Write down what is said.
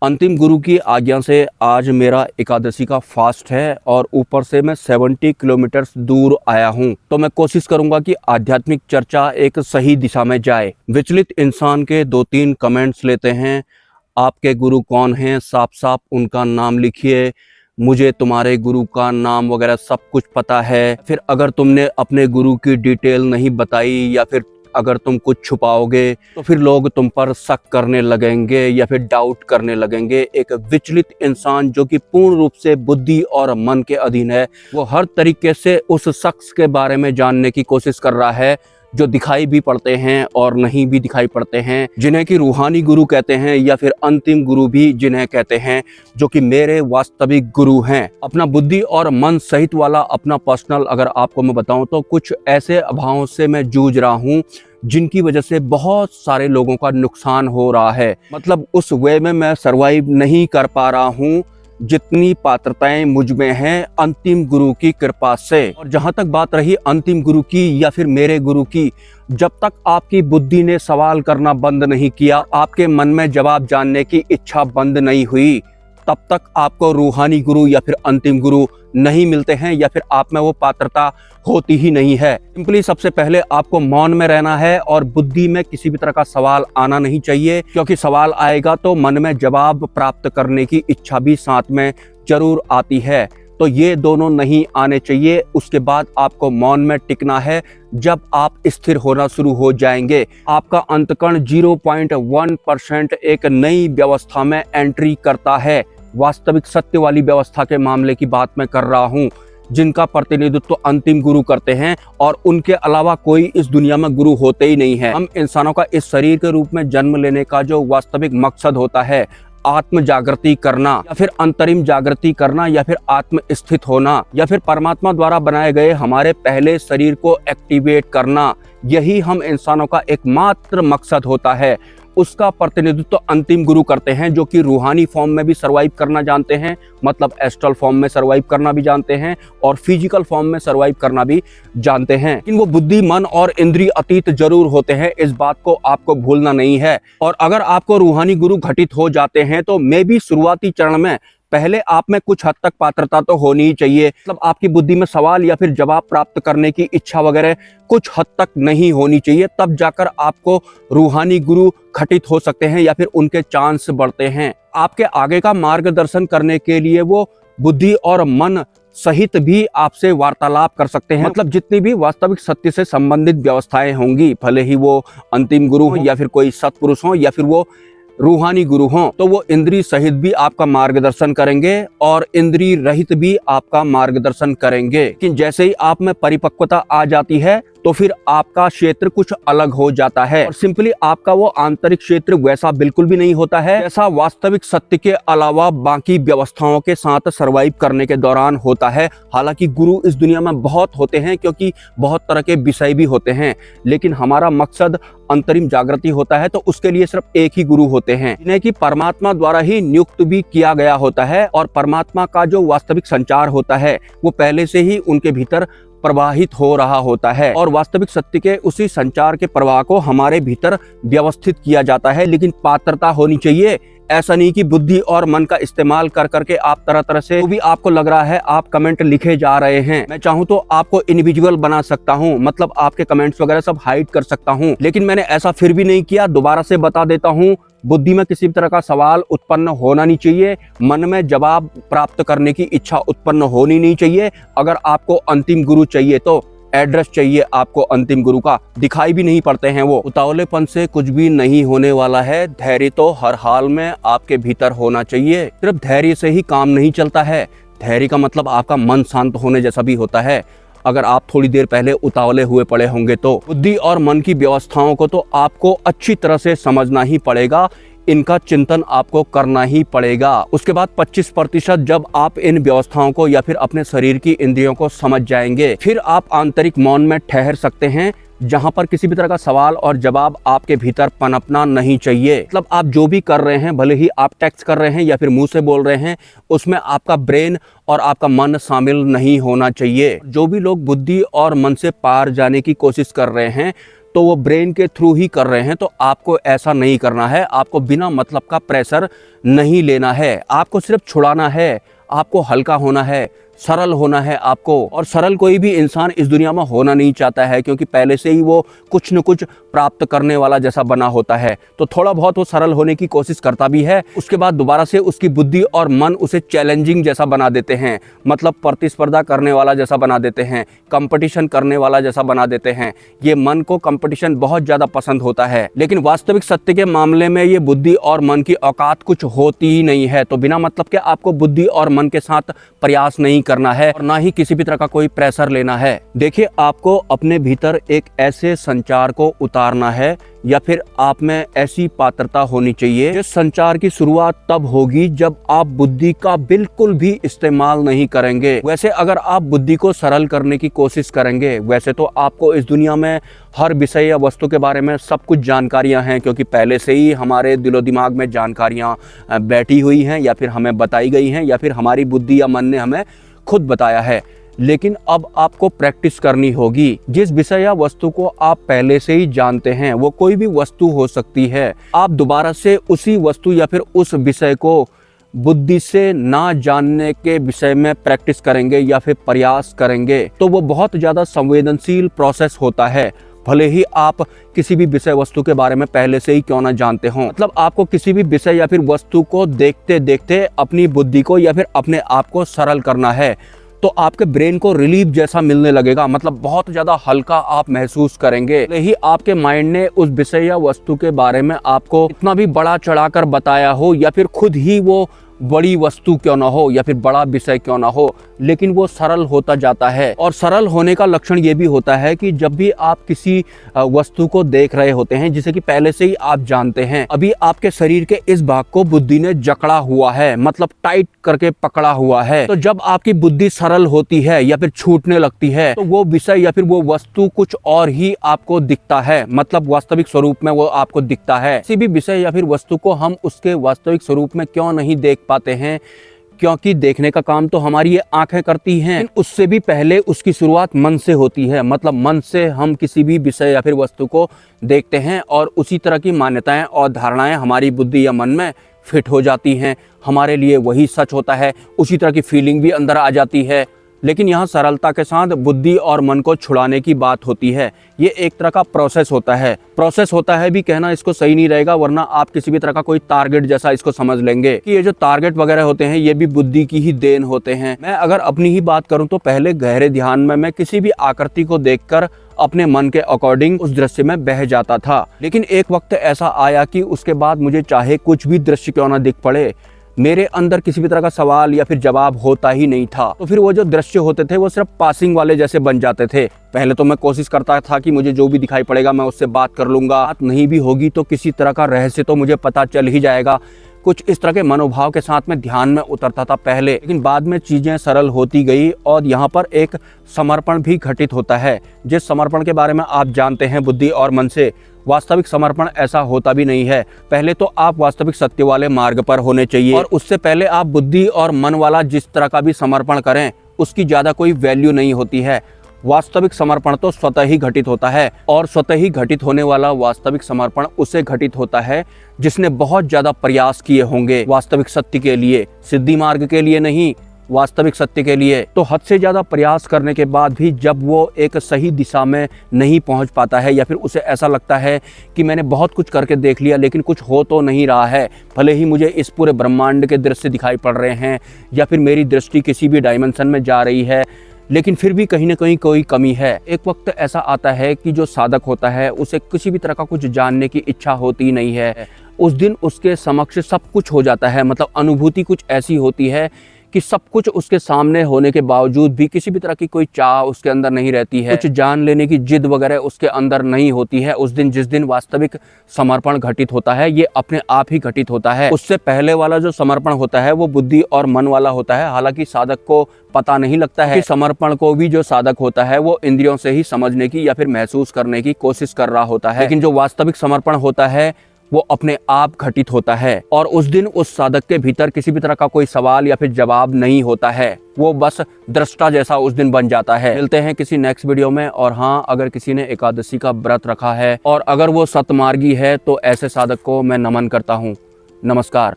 अंतिम गुरु की आज्ञा से आज मेरा एकादशी का फास्ट है और ऊपर से मैं 70 किलोमीटर दूर आया हूं। तो मैं कोशिश करूंगा कि आध्यात्मिक चर्चा एक सही दिशा में जाए। विचलित इंसान के 2-3 कमेंट्स लेते हैं। आपके गुरु कौन हैं? साफ साफ उनका नाम लिखिए। मुझे तुम्हारे गुरु का नाम वगैरह सब कुछ पता है। फिर अगर तुमने अपने गुरु की डिटेल नहीं बताई या फिर अगर तुम कुछ छुपाओगे तो फिर लोग तुम पर शक करने लगेंगे या फिर डाउट करने लगेंगे। एक विचलित इंसान जो कि पूर्ण रूप से बुद्धि और मन के अधीन है, वो हर तरीके से उस शख्स के बारे में जानने की कोशिश कर रहा है जो दिखाई भी पड़ते हैं और नहीं भी दिखाई पड़ते हैं, जिन्हें कि रूहानी गुरु कहते हैं या फिर अंतिम गुरु भी जिन्हें कहते हैं, जो कि मेरे वास्तविक गुरु हैं। अपना बुद्धि और मन सहित वाला अपना पर्सनल अगर आपको मैं बताऊं तो कुछ ऐसे अभावों से मैं जूझ रहा हूं जिनकी वजह से बहुत सारे लोगों का नुकसान हो रहा है। मतलब उस वे में मैं सरवाइव नहीं कर पा रहा हूं जितनी पात्रताएं मुझ में हैं अंतिम गुरु की कृपा से। और जहां तक बात रही अंतिम गुरु की या फिर मेरे गुरु की, जब तक आपकी बुद्धि ने सवाल करना बंद नहीं किया, आपके मन में जवाब जानने की इच्छा बंद नहीं हुई, तब तक आपको रूहानी गुरु या फिर अंतिम गुरु नहीं मिलते हैं या फिर आप में वो पात्रता होती ही नहीं है। सिंपली सबसे पहले आपको मौन में रहना है और बुद्धि में किसी भी तरह का सवाल आना नहीं चाहिए, क्योंकि सवाल आएगा तो मन में जवाब प्राप्त करने की इच्छा भी साथ में जरूर आती है। तो ये दोनों नहीं आने चाहिए। उसके बाद आपको मौन में टिकना है। जब आप स्थिर होना शुरू हो जाएंगे, आपका अंतकण 0.1% एक नई व्यवस्था में एंट्री करता है। वास्तविक सत्य वाली व्यवस्था के मामले की बात मैं कर रहा हूँ, जिनका प्रतिनिधित्व अंतिम गुरु करते हैं और उनके अलावा कोई इस दुनिया में गुरु होते ही नहीं है। हम इंसानों का इस शरीर के रूप में जन्म लेने का जो वास्तविक मकसद होता है, आत्म जागृति करना या फिर अंतरिम जागृति करना या फिर आत्म स्थित होना या फिर परमात्मा द्वारा बनाए गए हमारे पहले शरीर को एक्टिवेट करना, यही हम इंसानों का एकमात्र मकसद होता है। उसका प्रतिनिधित्व अंतिम गुरु करते हैं, जो कि रूहानी फॉर्म में भी सर्वाइव करना जानते हैं, मतलब एस्ट्रल फॉर्म में सर्वाइव करना भी जानते हैं और फिजिकल फॉर्म में सर्वाइव करना भी जानते हैं। लेकिन वो बुद्धि, मन और इंद्रिय अतीत जरूर होते हैं, इस बात को आपको भूलना नहीं है। और अगर आपको रूहानी गुरु घटित हो जाते हैं तो मे भी शुरुआती चरण में पहले आप में कुछ हद तक पात्रता तो होनी ही चाहिए। मतलब आपकी बुद्धि में सवाल या फिर जवाब प्राप्त करने की इच्छा वगैरह कुछ हद तक नहीं होनी चाहिए, तब जाकर आपको रूहानी गुरु घटित हो सकते हैं या फिर उनके चांस बढ़ते हैं। आपके आगे का मार्गदर्शन करने के लिए वो बुद्धि और मन सहित भी आपसे वार्तालाप कर सकते हैं। मतलब जितनी भी वास्तविक सत्य से संबंधित व्यवस्थाएं होंगी, भले ही वो अंतिम गुरु हो या फिर कोई सत्पुरुष हो या फिर वो रूहानी गुरु हों, तो वो इंद्रिय सहित भी आपका मार्गदर्शन करेंगे और इंद्रिय रहित भी आपका मार्गदर्शन करेंगे। लेकिन जैसे ही आप में परिपक्वता आ जाती है तो फिर आपका क्षेत्र कुछ अलग हो जाता है और सिंपली आपका वो आंतरिक क्षेत्र वैसा बिल्कुल भी नहीं होता है जैसा वास्तविक सत्य के अलावा बाकी व्यवस्थाओं के साथ सर्वाइव करने के दौरान होता है। हालांकि गुरु इस दुनिया में बहुत होते हैं, क्योंकि बहुत तरह के विषय भी होते हैं, लेकिन हमारा मकसद अंतरिम जागृति होता है, तो उसके लिए सिर्फ एक ही गुरु होते हैं, जिन्हें कि परमात्मा द्वारा ही नियुक्त भी किया गया होता है। और परमात्मा का जो वास्तविक संचार होता है वो पहले से ही उनके भीतर प्रवाहित हो रहा होता है और वास्तविक सत्य के उसी संचार के प्रवाह को हमारे भीतर व्यवस्थित किया जाता है। लेकिन पात्रता होनी चाहिए। ऐसा नहीं कि बुद्धि और मन का इस्तेमाल कर करके आप तरह तरह से, जो भी आपको लग रहा है आप कमेंट लिखे जा रहे हैं। मैं चाहूँ तो आपको इनविजुअल बना सकता हूँ, मतलब आपके कमेंट्स वगैरह सब हाइड कर सकता हूँ, लेकिन मैंने ऐसा फिर भी नहीं किया। दोबारा से बता देता हूँ, बुद्धि में किसी भी तरह का सवाल उत्पन्न होना नहीं चाहिए, मन में जवाब प्राप्त करने की इच्छा उत्पन्न होनी नहीं चाहिए। अगर आपको अंतिम गुरु चाहिए तो एड्रेस चाहिए आपको अंतिम गुरु का, दिखाई भी नहीं पड़ते हैं वो। उतावलेपन से कुछ भी नहीं होने वाला है। धैर्य तो हर हाल में आपके भीतर होना चाहिए। सिर्फ धैर्य से ही काम नहीं चलता है। धैर्य का मतलब आपका मन शांत होने जैसा भी होता है। अगर आप थोड़ी देर पहले उतावले हुए पड़े होंगे तो बुद्धि और मन की व्यवस्थाओं को तो आपको अच्छी तरह से समझना ही पड़ेगा, इनका चिंतन आपको करना ही पड़ेगा। उसके बाद 25% जब आप इन व्यवस्थाओं को या फिर अपने शरीर की इंद्रियों को समझ जाएंगे, फिर आप आंतरिक मौन में ठहर सकते हैं, जहां पर किसी भी तरह का सवाल और जवाब आपके भीतर पनपना नहीं चाहिए। मतलब आप जो भी कर रहे हैं, भले ही आप टेक्स्ट कर रहे हैं या फिर मुंह से बोल रहे हैं, उसमें आपका ब्रेन और आपका मन शामिल नहीं होना चाहिए। जो भी लोग बुद्धि और मन से पार जाने की कोशिश कर रहे हैं, तो वो ब्रेन के थ्रू ही कर रहे हैं। तो आपको ऐसा नहीं करना है, आपको बिना मतलब का प्रेशर नहीं लेना है, आपको सिर्फ छुड़ाना है, आपको हल्का होना है, सरल होना है आपको। और सरल कोई भी इंसान इस दुनिया में होना नहीं चाहता है, क्योंकि पहले से ही वो कुछ न कुछ प्राप्त करने वाला जैसा बना होता है। तो थोड़ा बहुत वो सरल होने की कोशिश करता भी है, उसके बाद दोबारा से उसकी बुद्धि और मन उसे चैलेंजिंग जैसा बना देते हैं, मतलब प्रतिस्पर्धा करने वाला जैसा बना देते हैं, कंपटीशन करने वाला जैसा बना देते हैं। ये मन को कंपटीशन बहुत ज़्यादा पसंद होता है, लेकिन वास्तविक सत्य के मामले में ये बुद्धि और मन की औकात कुछ होती ही नहीं है। तो बिना मतलब के आपको बुद्धि और मन के साथ प्रयास नहीं करना है और ना ही किसी भी तरह का कोई प्रेशर लेना है। देखिए, आपको अपने भीतर एक ऐसे संचार को उतारना है या फिर आप में ऐसी पात्रता होनी चाहिए। इस संचार की शुरुआत तब होगी जब आप बुद्धि का बिल्कुल भी इस्तेमाल नहीं करेंगे। वैसे अगर आप बुद्धि को सरल करने की कोशिश करेंगे, वैसे तो आपको इस दुनिया में हर विषय या वस्तु के बारे में सब कुछ जानकारियां हैं, क्योंकि पहले से ही हमारे दिलो दिमाग में जानकारियां बैठी हुई हैं या फिर हमें बताई गई हैं या फिर हमारी बुद्धि या मन ने हमें खुद बताया है। लेकिन अब आपको प्रैक्टिस करनी होगी। जिस विषय या वस्तु को आप पहले से ही जानते हैं, वो कोई भी वस्तु हो सकती है, आप दोबारा से उसी वस्तु या फिर उस विषय को बुद्धि से ना जानने के विषय में प्रैक्टिस करेंगे या फिर प्रयास करेंगे, तो वो बहुत ज़्यादा संवेदनशील प्रोसेस होता है। भले ही आप किसी भी विषय वस्तु के बारे में पहले से ही क्यों ना जानते हो, मतलब आपको किसी भी विषय या फिर वस्तु को देखते देखते अपनी बुद्धि को या फिर अपने आप को सरल करना है। तो आपके ब्रेन को रिलीफ जैसा मिलने लगेगा, मतलब बहुत ज़्यादा हल्का आप महसूस करेंगे। भले ही आपके माइंड ने उस विषय या वस्तु के बारे में आपको इतना भी बड़ा चढ़ाकर बताया हो या फिर खुद ही वो बड़ी वस्तु क्यों ना हो या फिर बड़ा विषय क्यों ना हो, लेकिन वो सरल होता जाता है। और सरल होने का लक्षण ये भी होता है कि जब भी आप किसी वस्तु को देख रहे होते हैं जिसे कि पहले से ही आप जानते हैं, अभी आपके शरीर के इस भाग को बुद्धि ने जकड़ा हुआ है, मतलब टाइट करके पकड़ा हुआ है। तो जब आपकी बुद्धि सरल होती है या फिर छूटने लगती है, तो वो विषय या फिर वो वस्तु कुछ और ही आपको दिखता है, मतलब वास्तविक स्वरूप में वो आपको दिखता है। किसी भी विषय या फिर वस्तु को हम उसके वास्तविक स्वरूप में क्यों नहीं देख पाते हैं, क्योंकि देखने का काम तो हमारी ये आंखें करती हैं। उससे भी पहले उसकी शुरुआत मन से होती है, मतलब मन से हम किसी भी विषय या फिर वस्तु को देखते हैं और उसी तरह की मान्यताएं और धारणाएं हमारी बुद्धि या मन में फिट हो जाती हैं। हमारे लिए वही सच होता है, उसी तरह की फीलिंग भी अंदर आ जाती है। लेकिन यहाँ सरलता के साथ बुद्धि और मन को छुड़ाने की बात होती है। ये एक तरह का प्रोसेस होता है। प्रोसेस होता है भी कहना इसको सही नहीं रहेगा, वरना आप किसी भी तरह का कोई टारगेट जैसा इसको समझ लेंगे कि ये जो टारगेट वगैरह होते हैं ये भी बुद्धि की ही देन होते हैं। मैं अगर अपनी ही बात करूं तो पहले गहरे ध्यान में मैं किसी भी आकृति को देखकर अपने मन के अकॉर्डिंग उस दृश्य में बह जाता था। लेकिन एक वक्त ऐसा आया कि उसके बाद मुझे चाहे कुछ भी दृश्य क्यों ना दिख पड़े, मेरे अंदर किसी भी तरह का सवाल या फिर जवाब होता ही नहीं था। तो फिर वो जो दृश्य होते थे वो सिर्फ पासिंग वाले जैसे बन जाते थे। पहले तो मैं कोशिश करता था कि मुझे जो भी दिखाई पड़ेगा मैं उससे बात कर लूंगा, बात नहीं भी होगी तो किसी तरह का रहस्य तो मुझे पता चल ही जाएगा। कुछ इस तरह के मनोभाव के साथ में ध्यान में उतरता था पहले, लेकिन बाद में चीज़ें सरल होती गई और यहाँ पर एक समर्पण भी घटित होता है। जिस समर्पण के बारे में आप जानते हैं बुद्धि और मन से, वास्तविक समर्पण ऐसा होता भी नहीं है। पहले तो आप वास्तविक सत्य वाले मार्ग पर होने चाहिए और उससे पहले आप बुद्धि और मन वाला जिस तरह का भी समर्पण करें उसकी ज़्यादा कोई वैल्यू नहीं होती है। वास्तविक समर्पण तो स्वतः ही घटित होता है और स्वतः ही घटित होने वाला वास्तविक समर्पण उसे घटित होता है जिसने बहुत ज़्यादा प्रयास किए होंगे वास्तविक सत्य के लिए, सिद्धि मार्ग के लिए नहीं, वास्तविक सत्य के लिए। तो हद से ज़्यादा प्रयास करने के बाद भी जब वो एक सही दिशा में नहीं पहुंच पाता है या फिर उसे ऐसा लगता है कि मैंने बहुत कुछ करके देख लिया लेकिन कुछ हो तो नहीं रहा है, भले ही मुझे इस पूरे ब्रह्मांड के दृश्य दिखाई पड़ रहे हैं या फिर मेरी दृष्टि किसी भी डायमेंशन में जा रही है, लेकिन फिर भी कहीं ना कहीं कोई कमी है। एक वक्त ऐसा आता है कि जो साधक होता है उसे किसी भी तरह का कुछ जानने की इच्छा होती नहीं है। उस दिन उसके समक्ष सब कुछ हो जाता है, मतलब अनुभूति कुछ ऐसी होती है कि सब कुछ उसके सामने होने के बावजूद भी किसी भी तरह की कोई चाह उसके अंदर नहीं रहती है, कुछ जान लेने की जिद वगैरह उसके अंदर नहीं होती है। उस दिन जिस दिन वास्तविक समर्पण घटित होता है ये अपने आप ही घटित होता है। उससे पहले वाला जो समर्पण होता है वो बुद्धि और मन वाला होता है। हालांकि साधक को पता नहीं लगता है कि समर्पण को भी जो साधक होता है वो इंद्रियों से ही समझने की या फिर महसूस करने की कोशिश कर रहा होता है, लेकिन जो वास्तविक समर्पण होता है वो अपने आप घटित होता है और उस दिन उस साधक के भीतर किसी भी तरह का कोई सवाल या फिर जवाब नहीं होता है, वो बस दृष्टा जैसा उस दिन बन जाता है। मिलते हैं किसी नेक्स्ट वीडियो में। और हाँ, अगर किसी ने एकादशी का व्रत रखा है और अगर वो सतमार्गी है तो ऐसे साधक को मैं नमन करता हूँ। नमस्कार।